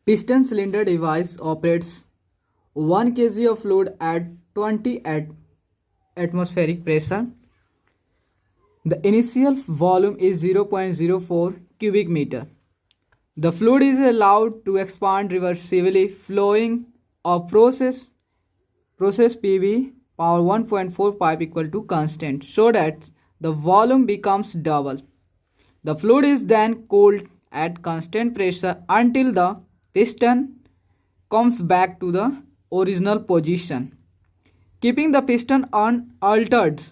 Piston cylinder device operates 1 kg of fluid at 20 atmospheric pressure. The initial volume is 0.04 cubic meter. The fluid is allowed to expand reversibly, flowing of process PV power 1.45 equal to constant, so that the volume becomes double. The fluid is then cooled at constant pressure until the piston comes back to the original position. Keeping the piston unaltered,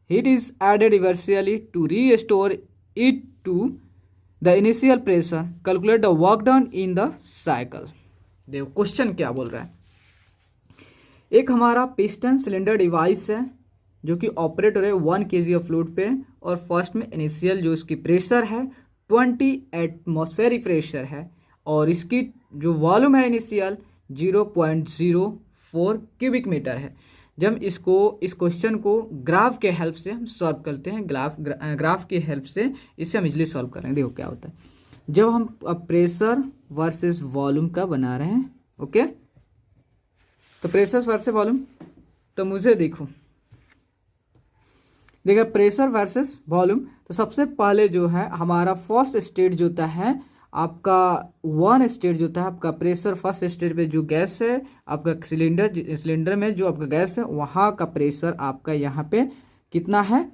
heat is added reversibly to restore it to the initial pressure. Calculate the work done in the cycle. देखो question क्या बोल रहा है। एक हमारा piston cylinder device है जो कि ऑपरेट हो रहा है 1 kg ऑफ फ्लूइड पे, और फर्स्ट में इनिशियल जो इसकी प्रेशर है 20 एटमॉस्फेरिक प्रेशर है, और इसकी जो वॉल्यूम है इनिशियल 0.04 क्यूबिक मीटर है। जब इस क्वेश्चन को ग्राफ के हेल्प से हम सॉल्व करते हैं, ग्राफ की हेल्प से इसे हम इजली सॉल्व करेंगे। देखो क्या होता है जब हम अब प्रेशर वर्सेस वॉल्यूम का बना रहे हैं। ओके, तो प्रेशर वर्सेस वॉल्यूम, तो मुझे देखो प्रेशर वर्सेस वॉल्यूम। तो सबसे पहले जो है हमारा फर्स्ट स्टेट जो होता है आपका वन स्टेट जो होता है आपका प्रेशर, फर्स्ट स्टेट पे जो गैस है आपका सिलेंडर में जो आपका गैस है वहाँ का प्रेशर आपका यहाँ पे कितना है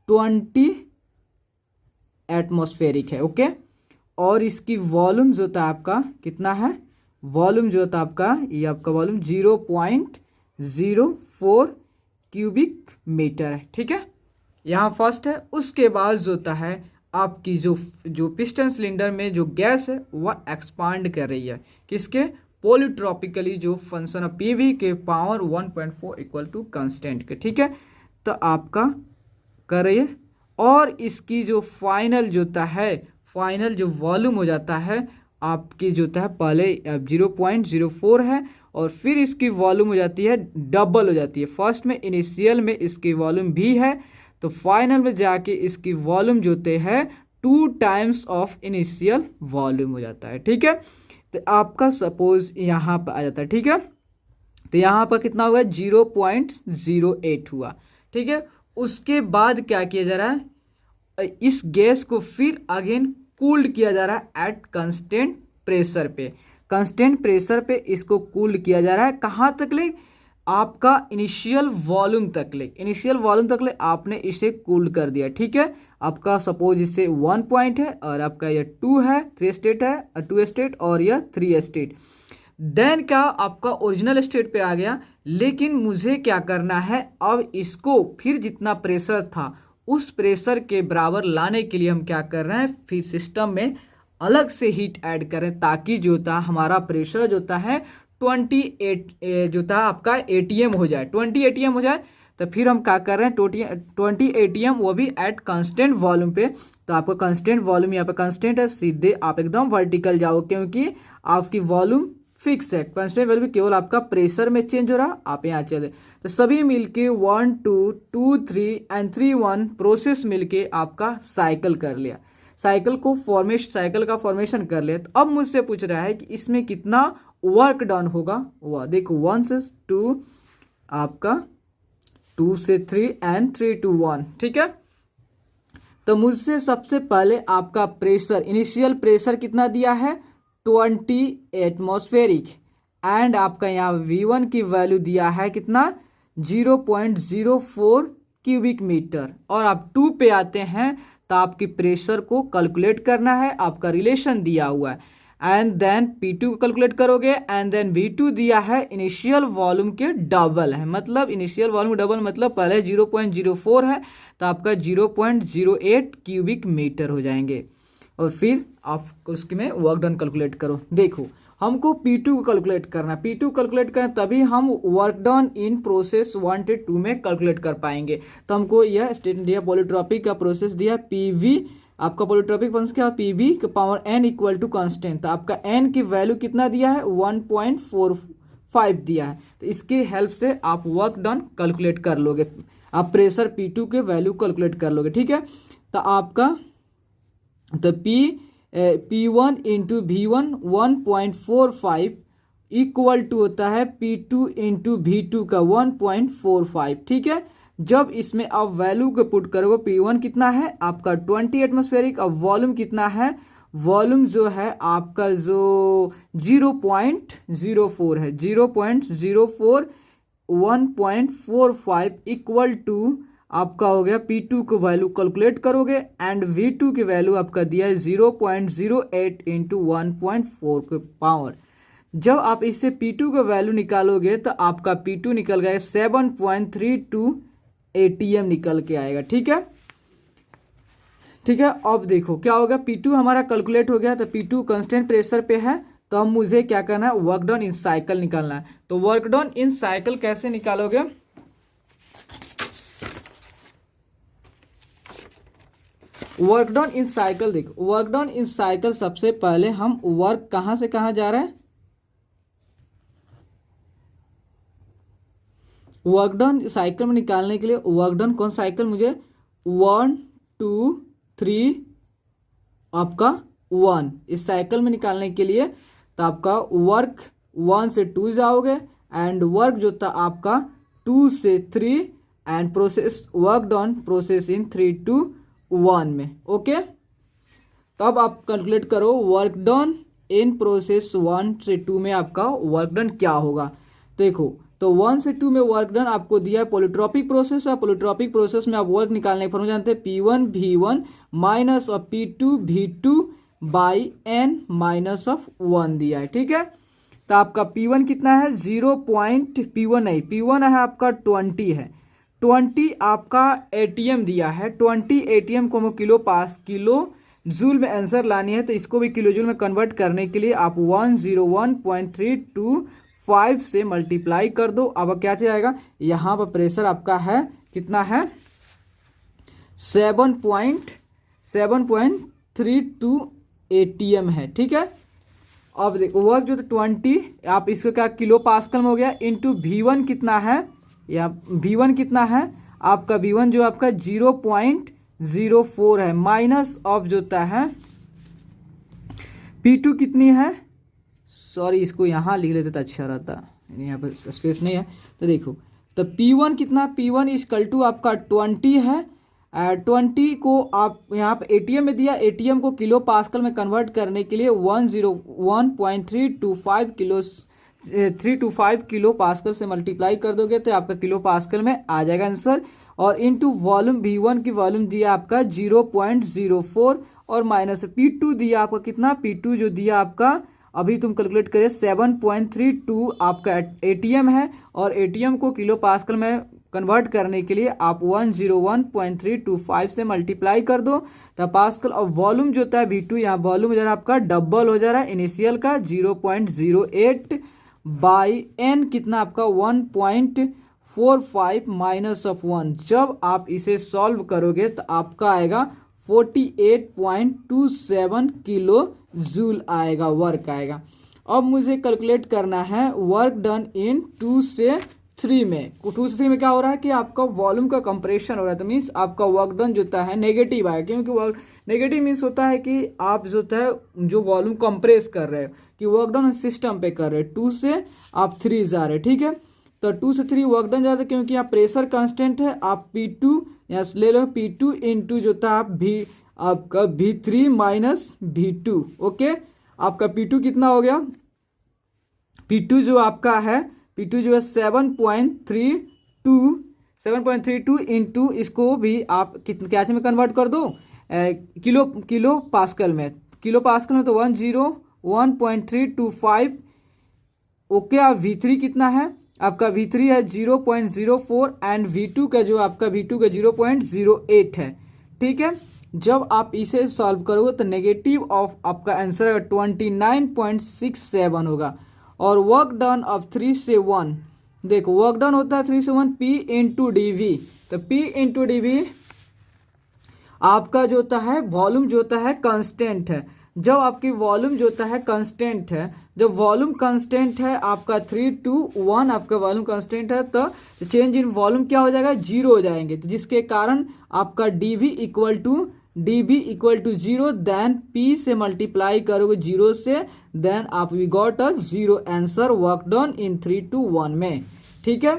20 एटमॉस्फेरिक है। ओके, और इसकी वॉल्यूम जो होता है आपका कितना है, वॉल्यूम जो होता है आपका ये आपका वॉल्यूम 0.04 क्यूबिक मीटर है। ठीक है, यहाँ फर्स्ट है। उसके बाद जो होता है आपकी जो पिस्टन सिलेंडर में जो गैस है वह एक्सपांड कर रही है किसके, पॉलीट्रॉपिकली, जो फंक्शन ऑफ पीवी के पावर 1.4 इक्वल टू कांस्टेंट के। ठीक है, तो आपका कर रही है, और इसकी जो फाइनल जो होता है, फाइनल जो वॉल्यूम हो जाता है आपकी जो होता है पहले 0.04 है, और फिर इसकी वॉल्यूम हो जाती है डबल हो जाती है। फर्स्ट में इनिशियल में इसकी वॉल्यूम भी है, तो फाइनल में जाके इसकी वॉल्यूम जो होते हैं 2 टाइम्स ऑफ इनिशियल वॉल्यूम हो जाता है। ठीक है, तो आपका सपोज यहाँ पर आ जाता है। ठीक है, तो यहाँ पर कितना हुआ 0.08 हुआ। ठीक है, उसके बाद क्या किया जा रहा है, इस गैस को फिर अगेन कूल्ड किया जा रहा है एट कांस्टेंट प्रेशर पे। कांस्टेंट प्रेशर पे इसको कूल्ड किया जा रहा है कहाँ तक ले, आपका इनिशियल वॉल्यूम तक ले, इनिशियल वॉल्यूम तक ले आपने इसे कूल्ड कर दिया। ठीक है, आपका सपोज इससे 1 पॉइंट है और आपका यह 2 है, 3 स्टेट है, 2 स्टेट और यह 3 स्टेट। देन क्या आपका ओरिजिनल स्टेट पे आ गया, लेकिन मुझे क्या करना है, अब इसको फिर जितना प्रेशर था उस प्रेशर के बराबर लाने के लिए हम क्या कर रहे हैं, फिर सिस्टम में अलग से हीट ऐड करें, ताकि जो होता है हमारा प्रेशर जो होता है 28 जो था आपका ATM हो जाए, 20 ATM हो जाए। तो फिर हम क्या कर रहे हैं 20 ATM, वो भी एट कांस्टेंट वॉल्यूम पे। तो आपका कांस्टेंट वॉल्यूम यहाँ पे कांस्टेंट है, सीधे आप एकदम वर्टिकल जाओ, क्योंकि आपकी वॉल्यूम फिक्स है। कांस्टेंट वॉल्यूम केवल आपका प्रेशर में चेंज हो रहा, आप यहाँ चले। तो सभी मिलके 1 2 2 3 एंड 3 1 प्रोसेस मिलके आपका साइकिल कर लिया, साइकिल का फॉर्मेशन कर लिया। तो अब मुझसे पूछ रहा है कि इसमें कितना वर्क डन होगा। वह देखो 1 से 2 आपका 2 से 3 एंड 3 to 1। ठीक है, तो मुझसे सबसे पहले आपका प्रेशर, इनिशियल प्रेशर कितना दिया है 20 एटमॉस्फेरिक, एंड आपका यहाँ V1 की वैल्यू दिया है कितना 0.04 क्यूबिक मीटर। और आप 2 पे आते हैं तो आपकी प्रेशर को कैलकुलेट करना है, आपका रिलेशन दिया हुआ है, एंड देन P2 को कैलकुलेट करोगे, एंड देन V2 दिया है इनिशियल वॉल्यूम के डबल है, मतलब इनिशियल वॉल्यूम डबल मतलब पहले 0.04 है तो आपका 0.08 क्यूबिक मीटर हो जाएंगे। और फिर आप उसमें वर्क डन कैलकुलेट करो। देखो हमको P2 को कैलकुलेट करना, P2 कैलकुलेट करें तभी हम वर्क डन इन प्रोसेस 1 से 2 में कैलकुलेट कर पाएंगे। तो हमको यह स्टेटमेंट दिया, पॉलीट्रॉपिक का प्रोसेस दिया, PV आपका पॉलीट्रॉपिक फंक्शन क्या, PV का power n equal to constant. तो आपका n की वैल्यू कितना दिया है 1.45 दिया है। तो इसके हेल्प से आप वर्क डन कैलकुलेट कर लोगे, आप प्रेशर P2 के वैल्यू कैलकुलेट कर लोगे। ठीक है, तो आपका तो P P1 into V1 1.45 equal to होता है P2 इंटू V2 का 1.45, ठीक है। जब इसमें आप वैल्यू को पुट करोगे, P1 कितना है आपका 20 एटमॉस्फेरिक, अब वॉल्यूम कितना है, वॉल्यूम जो है आपका जो 0.04 है, 0.04 1.45 इक्वल टू आपका हो गया P2 को वैल्यू कैलकुलेट करोगे एंड V2 की वैल्यू आपका दिया है 0.08 इंटू 1.4 के पावर। जब आप इससे P2 का वैल्यू निकालोगे तो आपका P2 निकल गया 7.32 ATM निकल के आएगा, ठीक है। ठीक है, अब देखो क्या होगा, P2 हमारा कैलकुलेट हो गया, तो P2 कांस्टेंट प्रेशर पे है, तो अब मुझे क्या करना है, वर्क डन इन साइकिल निकालना है। तो वर्क डन इन साइकिल कैसे निकालोगे, वर्क डन इन साइकिल, देखो वर्क डन इन साइकिल सबसे पहले हम वर्क कहां से कहां जा रहे हैं, वर्क डन साइकिल में निकालने के लिए वर्क डन कौन साइकिल, मुझे 1 2 3 आपका 1 इस साइकिल में निकालने के लिए, तो आपका वर्क 1 से 2 जाओगे एंड वर्क जो था आपका 2 से 3 and process work done process in 3 to 1 में, ओके। तब आप कैलकुलेट करो वर्क डन इन प्रोसेस 1 से 2 में आपका वर्क डन क्या होगा। देखो तो 1 से 2 में वर्क डन आपको दिया है पॉलीट्रॉपिक प्रोसेस, और पॉलीट्रॉपिक प्रोसेस में आप वर्क निकालने की फॉर्मूला जानते हैं, P1 V1 minus of P2 V2 by n minus of 1 दिया है, ठीक है। तो आपका P1 कितना है, P1 नहीं, P1 है आपका 20 है, 20 आपका ATM दिया है, 20 ATM को किलो जूल में आंसर लानी है, तो इसको भी किलो जूल में कन्वर्ट करने के लिए आप 101.325 से मल्टीप्लाई कर दो। अब क्या जाएगा, यहाँ पर प्रेशर आपका है कितना है 7.32 ATM है, ठीक है। अब देखो वर्क जो 20 आप इसको क्या किलो पास्कल में हो गया, इंटू V1 कितना है, या V1 कितना है आपका, V1 जो आपका 0.04 है, माइनस ऑफ जो होता है P2 कितनी है, सॉरी इसको यहाँ लिख लेते तो अच्छा रहता, यहाँ पर स्पेस नहीं है। तो देखो तो P1 कितना, P1 इक्वल टू आपका 20 है, 20 को आप यहाँ पे ATM में दिया, ATM को किलो पास्कल में कन्वर्ट करने के लिए 325 किलो पास्कल से मल्टीप्लाई कर दोगे तो आपका किलो पास्कल में आ जाएगा आंसर। और इनटू वॉल्यूम V1 की वॉल्यूम दिया आपका 0.04 और माइनस P2 दिया आपका कितना, P2 जो दिया आपका अभी तुम कैलकुलेट करें 7.32 आपका ATM है, और ATM को किलो पास्कल में कन्वर्ट करने के लिए आप 101.325 से मल्टीप्लाई कर दो, तो पास्कल और वॉल्यूम जो होता है V2, यहाँ वॉल्यूम हो जा रहा है आपका डबल हो जा रहा है इनिशियल का 0.08 बाई n कितना आपका 1.45 माइनस ऑफ 1। जब आप इसे सॉल्व करोगे तो आपका आएगा 48.27 किलो जूल आएगा, वर्क आएगा। अब मुझे कैलकुलेट करना है वर्क डन इन 2 से 3 में। 2 से 3 में क्या हो रहा है कि आपका वॉल्यूम का कंप्रेशन हो रहा है, तो मीन्स आपका वर्क डन जो होता है नेगेटिव आएगा, क्योंकि वर्क नेगेटिव मीन्स होता है कि आप जो होता है जो वॉल्यूम कंप्रेस कर रहे हो, कि वर्क डन सिस्टम पे कर रहे हो, 2 से आप 3 जा रहे हैं, ठीक है। तो 2 से 3 वर्क डन जाता है, क्योंकि यहाँ प्रेशर कांस्टेंट है, आप P2 यहाँ ले लो, P2 इंटू जो था आप आपका V3 माइनस V2, ओके। आपका P2 कितना हो गया, P2 जो आपका है, P2 जो है 7.32 इंटू इसको भी आप क्या में कन्वर्ट कर दो, किलो पास्कल में, किलो पास्कल में तो 101.325, ओके। आप V3 कितना है आपका, V3 है 0.04 एंड V2 का जो आपका V2 का 0.08 है, ठीक है। जब आप इसे सॉल्व करोगे तो नेगेटिव ऑफ आपका आंसर 29.67 होगा। और वर्क डन ऑफ 3 से 1, देखो वर्क डन होता है 3 से 1 P इंटू DV, तो P इंटू DV आपका जो होता है वॉल्यूम जो होता है कांस्टेंट है। जब आपकी वॉल्यूम जो होता है कांस्टेंट है, जब वॉल्यूम कांस्टेंट है आपका 3 to 1 आपका वॉल्यूम कांस्टेंट है, तो चेंज इन वॉल्यूम क्या हो जाएगा, 0 हो जाएंगे, तो जिसके कारण आपका DV equal to D B equal to 0, then P से मल्टीप्लाई करोगे 0 से, देन आप we got a 0 answer work done in 3 to 1 में। ठीक है,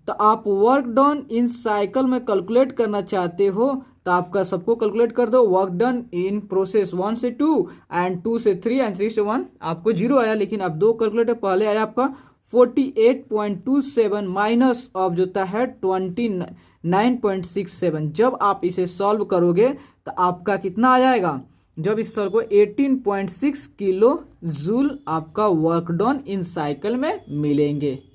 तो आप वर्क डन इन साइकिल में कैलकुलेट करना चाहते हो तो आपका सबको कैलकुलेट कर दो। वर्क डन इन प्रोसेस 1 से 2 एंड 2 से 3 एंड 3 से 1 आपको 0 आया, लेकिन आप दो कैलकुलेटर पहले आया आपका 48.27 माइनस ऑफ जो है 29.67। जब आप इसे सॉल्व करोगे तो आपका कितना आ जाएगा, जब इस सॉल्व को 18.6 किलो जूल आपका वर्क डन इन साइकिल में मिलेंगे।